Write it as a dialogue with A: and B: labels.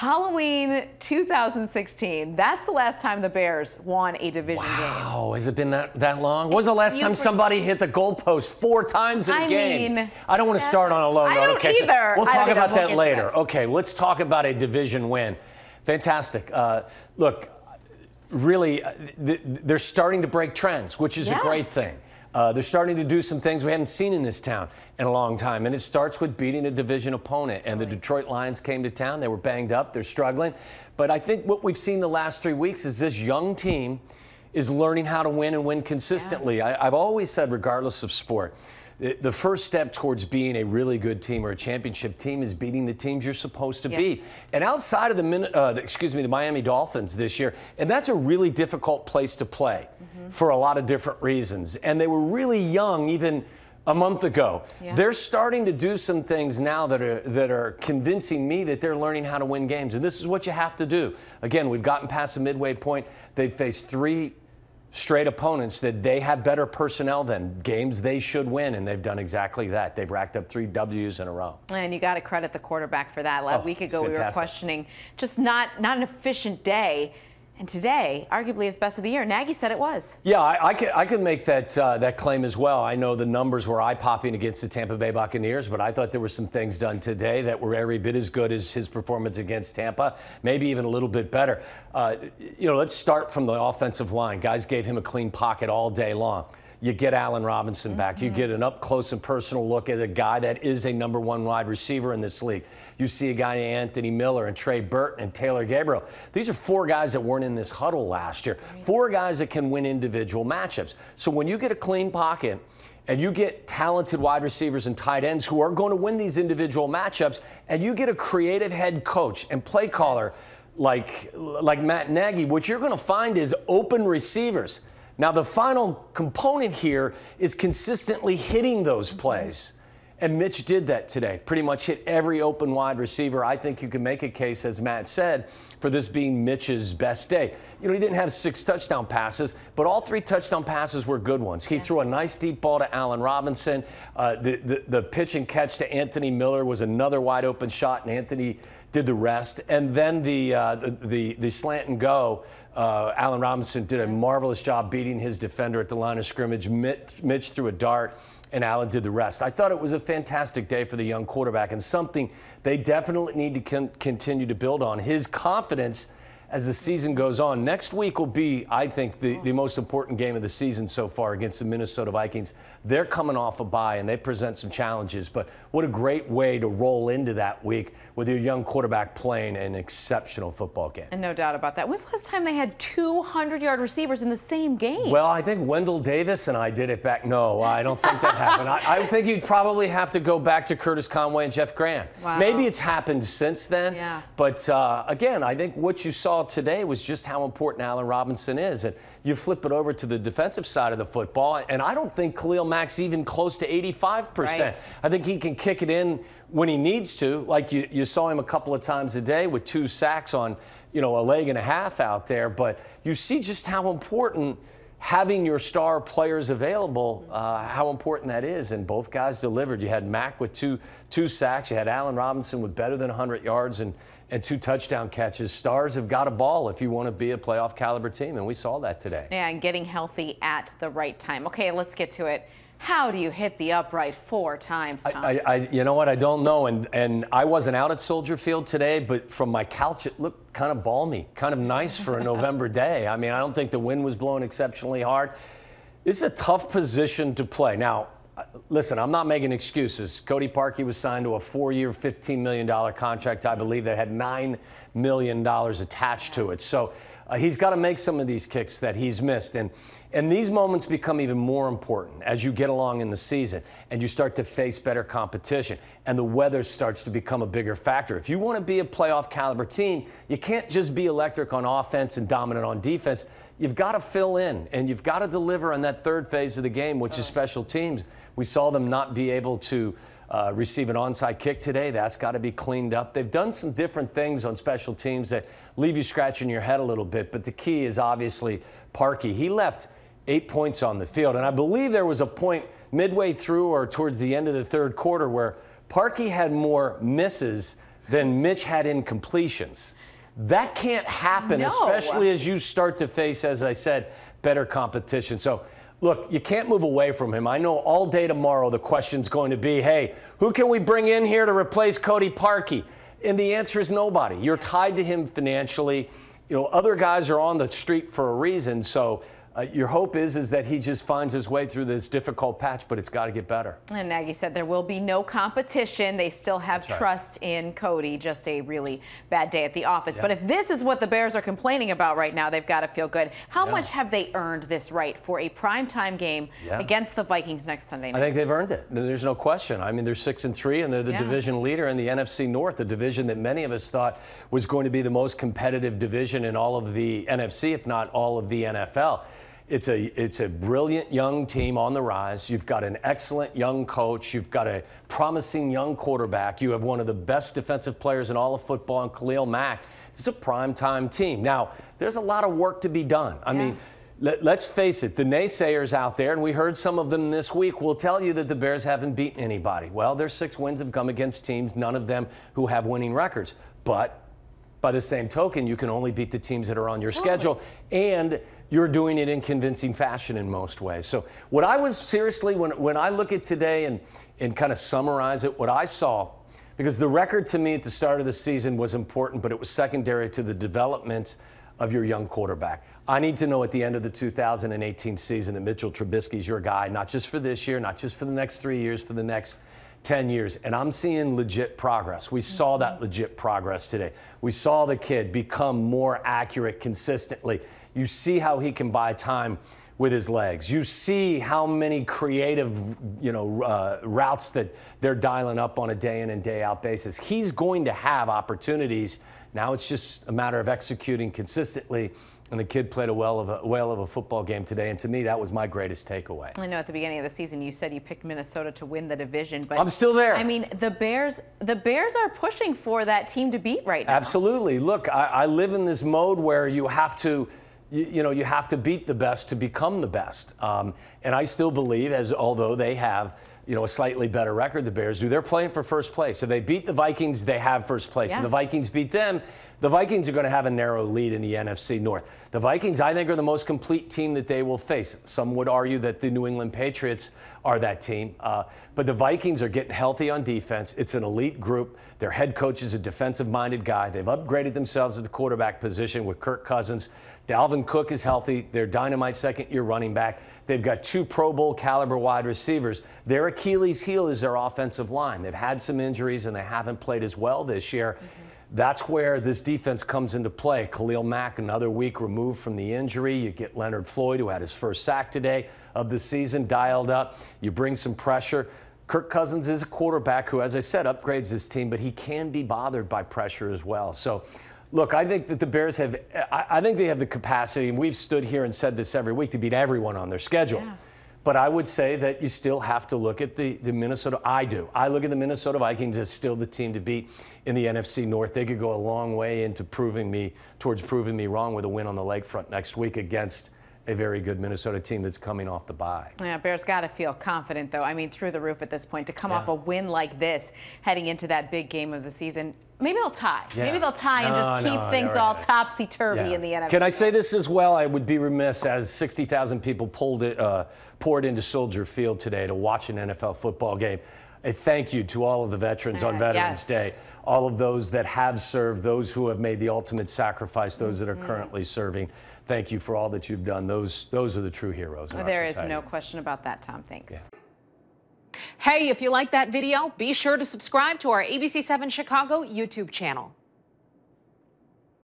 A: Halloween 2016. That's the last time the Bears won a division game.
B: Wow, has it been that long? When was the last time somebody hit the goalpost 4 times in a game? I don't want to start on a low note.
A: I don't either.
B: We'll talk about that later. Okay, let's talk about a division win. Fantastic. Look, really, they're starting to break trends, which is a great thing. They're starting to do some things we haven't seen in this town in a long time. And it starts with beating a division opponent. And the Detroit Lions came to town. They were banged up. They're struggling. But I think what we've seen the last 3 weeks is this young team is learning how to win and win consistently. I've always said, regardless of sport, the first step towards being a really good team or a championship team is beating the teams you're supposed to beat. And outside of the Miami Dolphins this year, and that's a really difficult place to play for a lot of different reasons. And they were really young even a month ago. They're starting to do some things now that are convincing me that they're learning how to win games. And this is what you have to do. Again, we've gotten past the midway point. They've faced 3 straight opponents that they have better personnel than, games they should win, and they've done exactly that. They've racked up 3 W's in a row. And you got to credit the quarterback for that. A week ago, we were questioning just not an efficient day. And today, arguably his best of the year. Nagy said it was. Yeah, I could make that claim as well. I know the numbers were eye-popping against the Tampa Bay Buccaneers, but I thought there were some things done today that were every bit as good as his performance against Tampa, maybe even a little bit better. Let's start from the offensive line. Guys gave him a clean pocket all day long. You get Allen Robinson back. You get an up-close and personal look at a guy that is a #1 wide receiver in this league. You see a guy, Anthony Miller and Trey Burton and Taylor Gabriel. These are 4 guys that weren't in this huddle last year. 4 guys that can win individual matchups. So when you get a clean pocket and you get talented wide receivers and tight ends who are going to win these individual matchups, and you get a creative head coach and play caller like Matt Nagy, what you're going to find is open receivers. Now, the final component here is consistently hitting those plays. And Mitch did that today. Pretty much hit every open wide receiver. I think you can make a case, as Matt said, for this being Mitch's best day. He didn't have 6 touchdown passes, but all 3 touchdown passes were good ones. He threw a nice deep ball to Allen Robinson. The pitch and catch to Anthony Miller was another wide open shot, and Anthony did the rest. And then the slant and go. Allen Robinson did a marvelous job beating his defender at the line of scrimmage. Mitch threw a dart, and Allen did the rest. I thought it was a fantastic day for the young quarterback and something they definitely need to continue to build on. His confidence as the season goes on. Next week will be, I think, the most important game of the season so far against the Minnesota Vikings. They're coming off a bye, and they present some challenges. But what a great way to roll into that week with your young quarterback playing an exceptional football game. And no doubt about that. When's the last time they had 200-yard receivers in the same game? Well, I think Wendell Davis and I did it back. No, I don't think that happened. I think you'd probably have to go back to Curtis Conway and Jeff Graham. Wow. Maybe it's happened since then. Yeah. But, again, I think what you saw today was just how important Allen Robinson is. And you flip it over to the defensive side of the football, and I don't think Khalil Mack's even close to 85%. Right. I think he can kick it in when he needs to, like you saw him a couple of times a day with 2 sacks on, a leg and a half out there. But you see just how important having your star players available, how important that is. And both guys delivered. You had Mack with two sacks. You had Allen Robinson with better than 100 yards and 2 touchdown catches. Stars have got a ball if you want to be a playoff caliber team, and we saw that today. Yeah, and getting healthy at the right time. Okay, let's get to it. How do you hit the upright 4 times, Tom? You know what? I don't know. And I wasn't out at Soldier Field today, but from my couch, it looked kind of balmy, kind of nice for a November day. I mean, I don't think the wind was blowing exceptionally hard. This is a tough position to play. Now, listen, I'm not making excuses. Cody Parkey was signed to a 4-year, $15 million contract, I believe, that had $9 million attached to it. So he's got to make some of these kicks that he's missed. And these moments become even more important as you get along in the season and you start to face better competition and the weather starts to become a bigger factor. If you want to be a playoff caliber team, you can't just be electric on offense and dominant on defense. You've got to fill in and you've got to deliver on that 3rd phase of the game, which is special teams. We saw them not be able to receive an onside kick today. That's got to be cleaned up. They've done some different things on special teams that leave you scratching your head a little bit, but the key is obviously Parkey. He left 8 points on the field, and I believe there was a point midway through or towards the end of the 3rd quarter where Parkey had more misses than Mitch had incompletions. That can't happen, especially as you start to face, as I said, better competition. So, look, you can't move away from him. I know all day tomorrow the question's going to be, hey, who can we bring in here to replace Cody Parkey? And the answer is nobody. You're tied to him financially. You know, other guys are on the street for a reason, so your hope is that he just finds his way through this difficult patch, but it's got to get better.
A: And Nagy said there will be no competition. They still have trust in Cody. Just a really bad day at the office. But if this is what the Bears are complaining about right now, they've got to feel good. How much have they earned this right for a primetime game against the Vikings next Sunday night?
B: I think they've earned it. There's no question. I mean, they're 6-3, and they're the division leader in the NFC North, the division that many of us thought was going to be the most competitive division in all of the NFC, if not all of the NFL. It's a brilliant young team on the rise. You've got an excellent young coach. You've got a promising young quarterback. You have one of the best defensive players in all of football, and Khalil Mack. It's a primetime team. Now, there's a lot of work to be done. I mean, let's face it, the naysayers out there, and we heard some of them this week, will tell you that the Bears haven't beaten anybody. Well, their 6 wins have come against teams, none of them who have winning records. But by the same token, you can only beat the teams that are on your schedule, and you're doing it in convincing fashion in most ways. So what I was seriously, when I look at today and kind of summarize it, what I saw, because the record to me at the start of the season was important, but it was secondary to the development of your young quarterback. I need to know at the end of the 2018 season that Mitchell Trubisky's your guy, not just for this year, not just for the next 3 years, for the next 10 years. And I'm seeing legit progress. We saw that legit progress today. We saw the kid become more accurate consistently. You see how he can buy time with his legs. You see how many creative, routes that they're dialing up on a day in and day out basis. He's going to have opportunities. Now it's just a matter of executing consistently. And the kid played a whale of a football game today, and to me, that was my greatest takeaway.
A: I know at the beginning of the season you said you picked Minnesota to win the division, but
B: I'm still there.
A: I mean, the Bears are pushing for that team to beat right now.
B: Absolutely. Look, I live in this mode where you have to, you have to beat the best to become the best, and I still believe, although they have a slightly better record, the Bears do, they're playing for first place. If they beat the Vikings, they have first place. If the Vikings beat them, the Vikings are going to have a narrow lead in the NFC North. The Vikings, I think, are the most complete team that they will face. Some would argue that the New England Patriots are that team. But the Vikings are getting healthy on defense. It's an elite group. Their head coach is a defensive-minded guy. They've upgraded themselves at the quarterback position with Kirk Cousins. Dalvin Cook is healthy. They're dynamite second-year running back. They've got 2 Pro Bowl caliber wide receivers. Their Achilles heel is their offensive line. They've had some injuries, and they haven't played as well this year. That's where this defense comes into play. Khalil Mack, another week removed from the injury. You get Leonard Floyd, who had his first sack today of the season, dialed up. You bring some pressure. Kirk Cousins is a quarterback who, as I said, upgrades his team, but he can be bothered by pressure as well. So, look, I think that the Bears I think they have the capacity, and we've stood here and said this every week, to beat everyone on their schedule. But I would say that you still have to look at the Minnesota. I do. I look at the Minnesota Vikings as still the team to beat in the NFC North. They could go a long way into proving me wrong with a win on the lakefront next week against a very good Minnesota team that's coming off the bye.
A: Yeah, Bears got to feel confident, though. I mean, through the roof at this point, to come off a win like this heading into that big game of the season. Maybe they'll tie. Maybe they'll tie and just keep things all topsy-turvy in the NFC.
B: Can I say this as well? I would be remiss, as 60,000 people poured into Soldier Field today to watch an NFL football game. A thank you to all of the veterans on Veterans Day, all of those that have served, those who have made the ultimate sacrifice, those that are currently serving. Thank you for all that you've done. Those are the true heroes in our
A: society.
B: There is
A: no question about that, Tom. Thanks.
C: Hey, if you like that video, be sure to subscribe to our ABC7 Chicago YouTube channel.